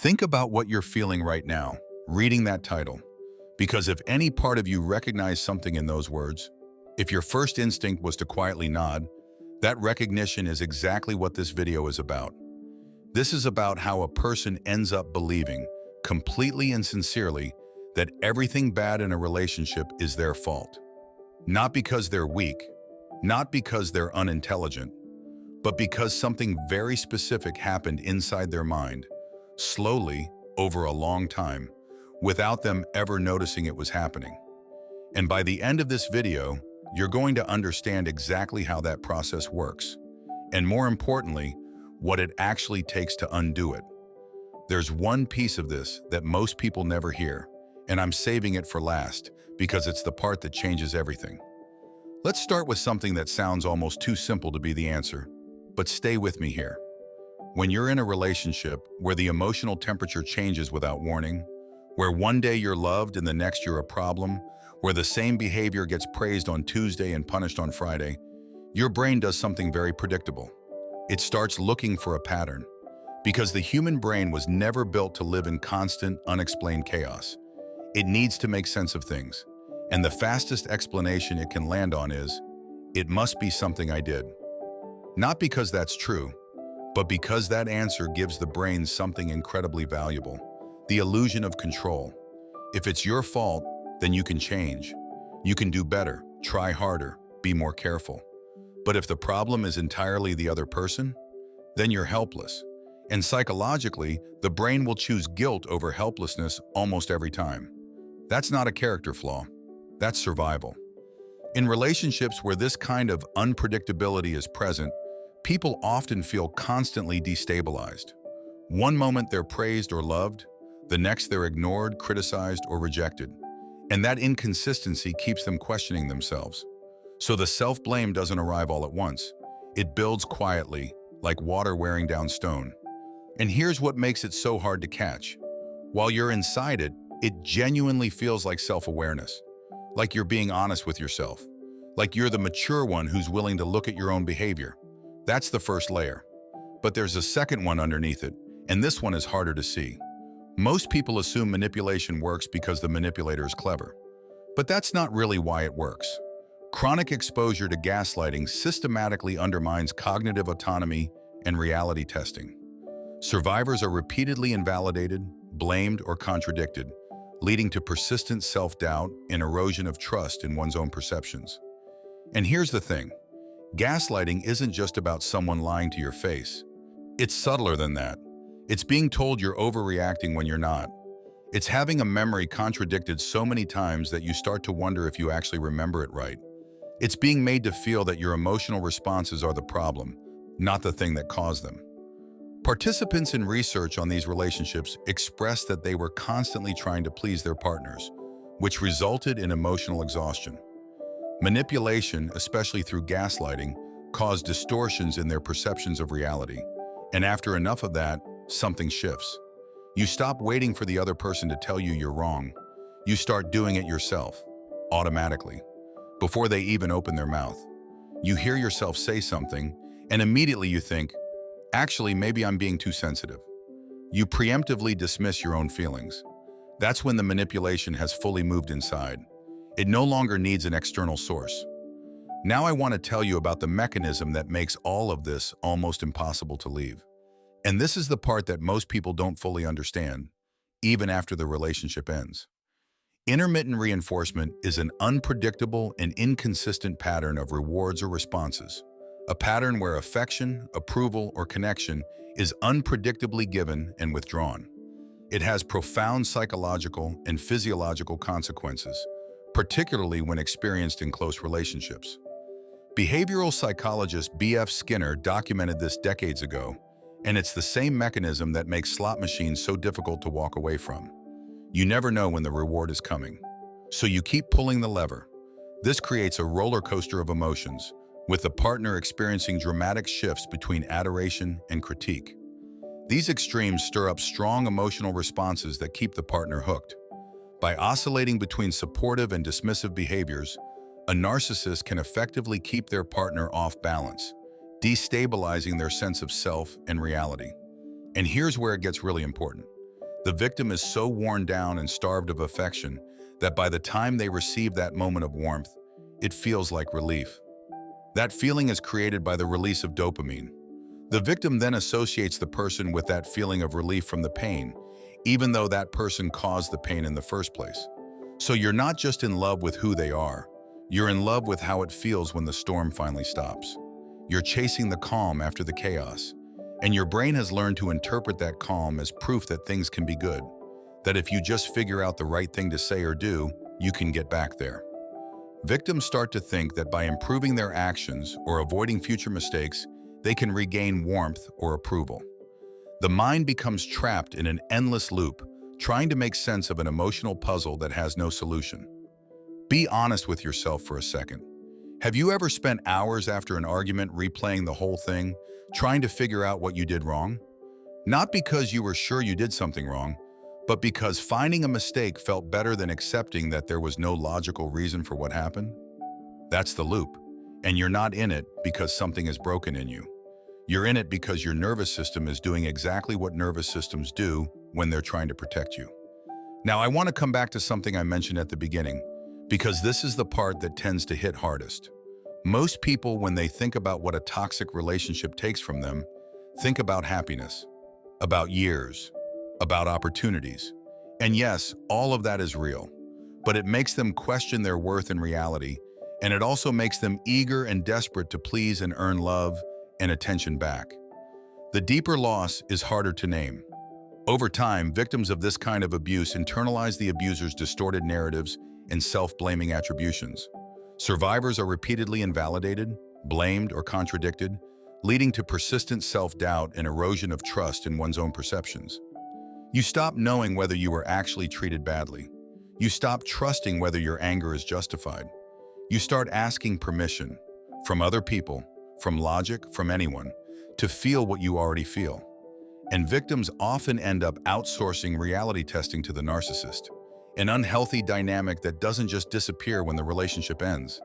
Think about what you're feeling right now, reading that title. Because if any part of you recognized something in those words, if your first instinct was to quietly nod, that recognition is exactly what this video is about. This is about how a person ends up believing, completely and sincerely, that everything bad in a relationship is their fault. Not because they're weak, not because they're unintelligent, but because something very specific happened inside their mind, slowly, over a long time, without them ever noticing it was happening. And by the end of this video, you're going to understand exactly how that process works, and more importantly, what it actually takes to undo it. There's one piece of this that most people never hear, and I'm saving it for last because it's the part that changes everything. Let's start with something that sounds almost too simple to be the answer, but stay with me here. When you're in a relationship where the emotional temperature changes without warning, where one day you're loved and the next you're a problem, where the same behavior gets praised on Tuesday and punished on Friday, your brain does something very predictable. It starts looking for a pattern. Because the human brain was never built to live in constant, unexplained chaos. It needs to make sense of things. And the fastest explanation it can land on is, it must be something I did. Not because that's true, but because that answer gives the brain something incredibly valuable, the illusion of control. If it's your fault, then you can change. You can do better, try harder, be more careful. But if the problem is entirely the other person, then you're helpless. And psychologically, the brain will choose guilt over helplessness almost every time. That's not a character flaw. That's survival. In relationships where this kind of unpredictability is present, people often feel constantly destabilized. One moment they're praised or loved, the next they're ignored, criticized, or rejected. And that inconsistency keeps them questioning themselves. So the self-blame doesn't arrive all at once. It builds quietly, like water wearing down stone. And here's what makes it so hard to catch. While you're inside it, it genuinely feels like self-awareness. Like you're being honest with yourself. Like you're the mature one who's willing to look at your own behavior. That's the first layer. But there's a second one underneath it, and this one is harder to see. Most people assume manipulation works because the manipulator is clever. But that's not really why it works. Chronic exposure to gaslighting systematically undermines cognitive autonomy and reality testing. Survivors are repeatedly invalidated, blamed, or contradicted, leading to persistent self-doubt and erosion of trust in one's own perceptions. And here's the thing. Gaslighting isn't just about someone lying to your face. It's subtler than that. It's being told you're overreacting when you're not. It's having a memory contradicted so many times that you start to wonder if you actually remember it right. It's being made to feel that your emotional responses are the problem, not the thing that caused them. Participants in research on these relationships expressed that they were constantly trying to please their partners, which resulted in emotional exhaustion. Manipulation, especially through gaslighting, caused distortions in their perceptions of reality. And after enough of that, something shifts. You stop waiting for the other person to tell you you're wrong. You start doing it yourself, automatically, before they even open their mouth. You hear yourself say something, and immediately you think, actually, maybe I'm being too sensitive. You preemptively dismiss your own feelings. That's when the manipulation has fully moved inside. It no longer needs an external source. Now I want to tell you about the mechanism that makes all of this almost impossible to leave. And this is the part that most people don't fully understand, even after the relationship ends. Intermittent reinforcement is an unpredictable and inconsistent pattern of rewards or responses. A pattern where affection, approval, or connection is unpredictably given and withdrawn. It has profound psychological and physiological consequences, particularly when experienced in close relationships. Behavioral psychologist B.F. Skinner documented this decades ago, and it's the same mechanism that makes slot machines so difficult to walk away from. You never know when the reward is coming, so you keep pulling the lever. This creates a roller coaster of emotions, with the partner experiencing dramatic shifts between adoration and critique. These extremes stir up strong emotional responses that keep the partner hooked. By oscillating between supportive and dismissive behaviors, a narcissist can effectively keep their partner off balance, destabilizing their sense of self and reality. And here's where it gets really important. The victim is so worn down and starved of affection that by the time they receive that moment of warmth, it feels like relief. That feeling is created by the release of dopamine. The victim then associates the person with that feeling of relief from the pain, even though that person caused the pain in the first place. So you're not just in love with who they are, you're in love with how it feels when the storm finally stops. You're chasing the calm after the chaos, and your brain has learned to interpret that calm as proof that things can be good, that if you just figure out the right thing to say or do, you can get back there. Victims start to think that by improving their actions or avoiding future mistakes, they can regain warmth or approval. The mind becomes trapped in an endless loop, trying to make sense of an emotional puzzle that has no solution. Be honest with yourself for a second. Have you ever spent hours after an argument replaying the whole thing, trying to figure out what you did wrong? Not because you were sure you did something wrong, but because finding a mistake felt better than accepting that there was no logical reason for what happened? That's the loop, and you're not in it because something is broken in you. You're in it because your nervous system is doing exactly what nervous systems do when they're trying to protect you. Now, I want to come back to something I mentioned at the beginning, because this is the part that tends to hit hardest. Most people, when they think about what a toxic relationship takes from them, think about happiness, about years, about opportunities. And yes, all of that is real, but it makes them question their worth in reality, and it also makes them eager and desperate to please and earn love and attention back. The deeper loss is harder to name. Over time, victims of this kind of abuse internalize the abuser's distorted narratives and self-blaming attributions. Survivors are repeatedly invalidated, blamed, or contradicted, leading to persistent self-doubt and erosion of trust in one's own perceptions. You stop knowing whether you were actually treated badly. You stop trusting whether your anger is justified. You start asking permission from other people, from logic, from anyone, to feel what you already feel. And victims often end up outsourcing reality testing to the narcissist, an unhealthy dynamic that doesn't just disappear when the relationship ends.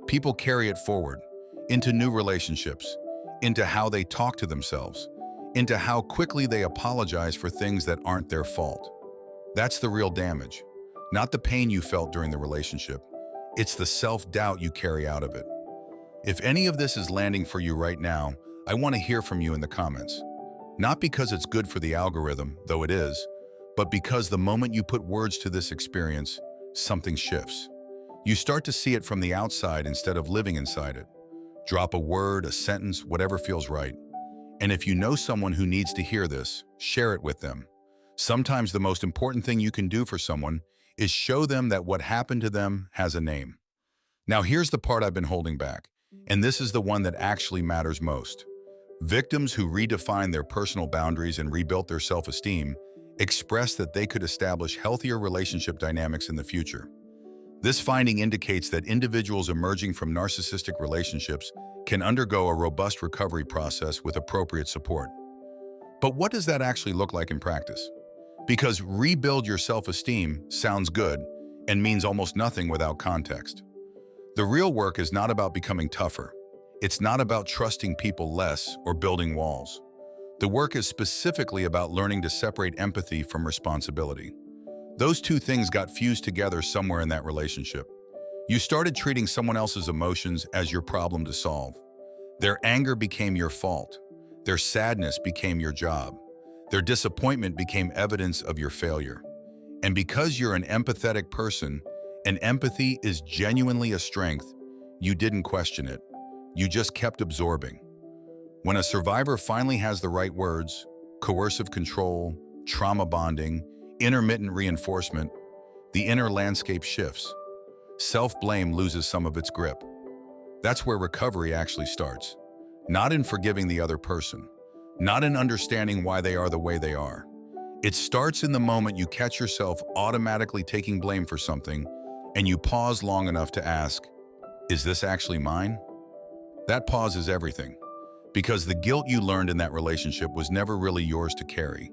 People carry it forward, into new relationships, into how they talk to themselves, into how quickly they apologize for things that aren't their fault. That's the real damage, not the pain you felt during the relationship. It's the self-doubt you carry out of it. If any of this is landing for you right now, I want to hear from you in the comments. Not because it's good for the algorithm, though it is, but because the moment you put words to this experience, something shifts. You start to see it from the outside instead of living inside it. Drop a word, a sentence, whatever feels right. And if you know someone who needs to hear this, share it with them. Sometimes the most important thing you can do for someone is show them that what happened to them has a name. Now here's the part I've been holding back, and this is the one that actually matters most. Victims who redefined their personal boundaries and rebuilt their self-esteem express that they could establish healthier relationship dynamics in the future. This finding indicates that individuals emerging from narcissistic relationships can undergo a robust recovery process with appropriate support. But what does that actually look like in practice? Because rebuild your self-esteem sounds good and means almost nothing without context. The real work is not about becoming tougher. It's not about trusting people less or building walls. The work is specifically about learning to separate empathy from responsibility. Those two things got fused together somewhere in that relationship. You started treating someone else's emotions as your problem to solve. Their anger became your fault. Their sadness became your job. Their disappointment became evidence of your failure. And because you're an empathetic person, and empathy is genuinely a strength, you didn't question it. You just kept absorbing. When a survivor finally has the right words, coercive control, trauma bonding, intermittent reinforcement, the inner landscape shifts. Self-blame loses some of its grip. That's where recovery actually starts. Not in forgiving the other person, not in understanding why they are the way they are. It starts in the moment you catch yourself automatically taking blame for something, and you pause long enough to ask, is this actually mine? That pause is everything. Because the guilt you learned in that relationship was never really yours to carry.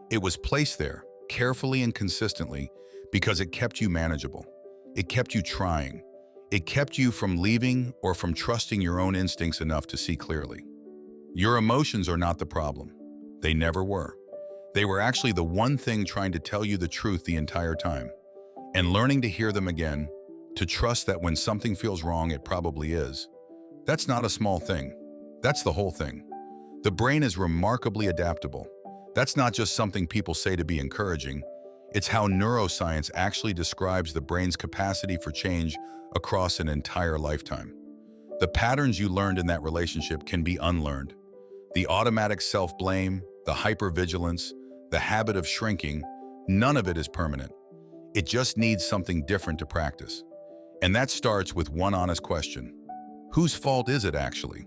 It was placed there, carefully and consistently, because it kept you manageable. It kept you trying. It kept you from leaving or from trusting your own instincts enough to see clearly. Your emotions are not the problem. They never were. They were actually the one thing trying to tell you the truth the entire time. And learning to hear them again, to trust that when something feels wrong, it probably is. That's not a small thing. That's the whole thing. The brain is remarkably adaptable. That's not just something people say to be encouraging. It's how neuroscience actually describes the brain's capacity for change across an entire lifetime. The patterns you learned in that relationship can be unlearned. The automatic self-blame, the hypervigilance, the habit of shrinking, none of it is permanent. It just needs something different to practice. And that starts with one honest question. Whose fault is it actually?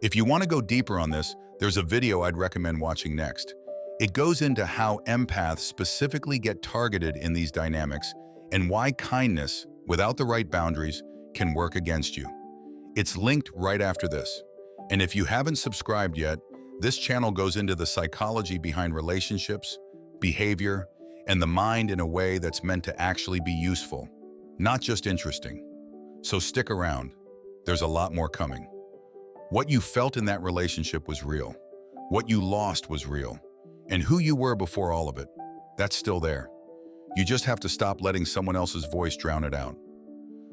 If you want to go deeper on this, there's a video I'd recommend watching next. It goes into how empaths specifically get targeted in these dynamics and why kindness, without the right boundaries, can work against you. It's linked right after this. And if you haven't subscribed yet, this channel goes into the psychology behind relationships, behavior, and the mind in a way that's meant to actually be useful, not just interesting. So stick around. There's a lot more coming. What you felt in that relationship was real. What you lost was real. And who you were before all of it, that's still there. You just have to stop letting someone else's voice drown it out.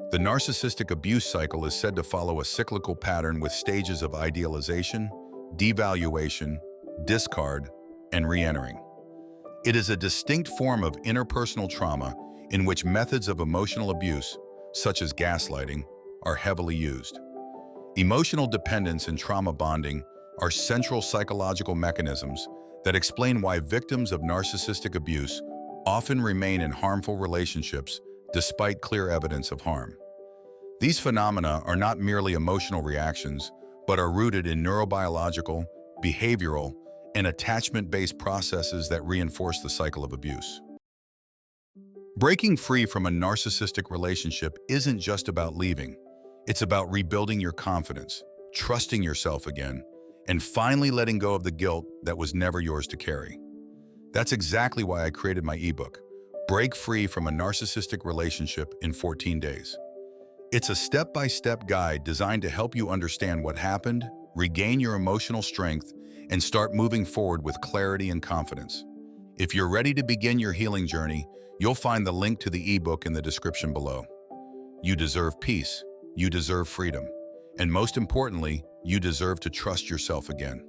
The narcissistic abuse cycle is said to follow a cyclical pattern with stages of idealization, devaluation, discard, and re-entering. It is a distinct form of interpersonal trauma in which methods of emotional abuse, such as gaslighting, are heavily used. Emotional dependence and trauma bonding are central psychological mechanisms that explain why victims of narcissistic abuse often remain in harmful relationships despite clear evidence of harm. These phenomena are not merely emotional reactions, but are rooted in neurobiological, behavioral, and attachment-based processes that reinforce the cycle of abuse. Breaking free from a narcissistic relationship isn't just about leaving. It's about rebuilding your confidence, trusting yourself again, and finally letting go of the guilt that was never yours to carry. That's exactly why I created my ebook, Break Free from a Narcissistic Relationship in 14 Days. It's a step-by-step guide designed to help you understand what happened, regain your emotional strength, and start moving forward with clarity and confidence. If you're ready to begin your healing journey, you'll find the link to the ebook in the description below. You deserve peace. You deserve freedom. And most importantly, you deserve to trust yourself again.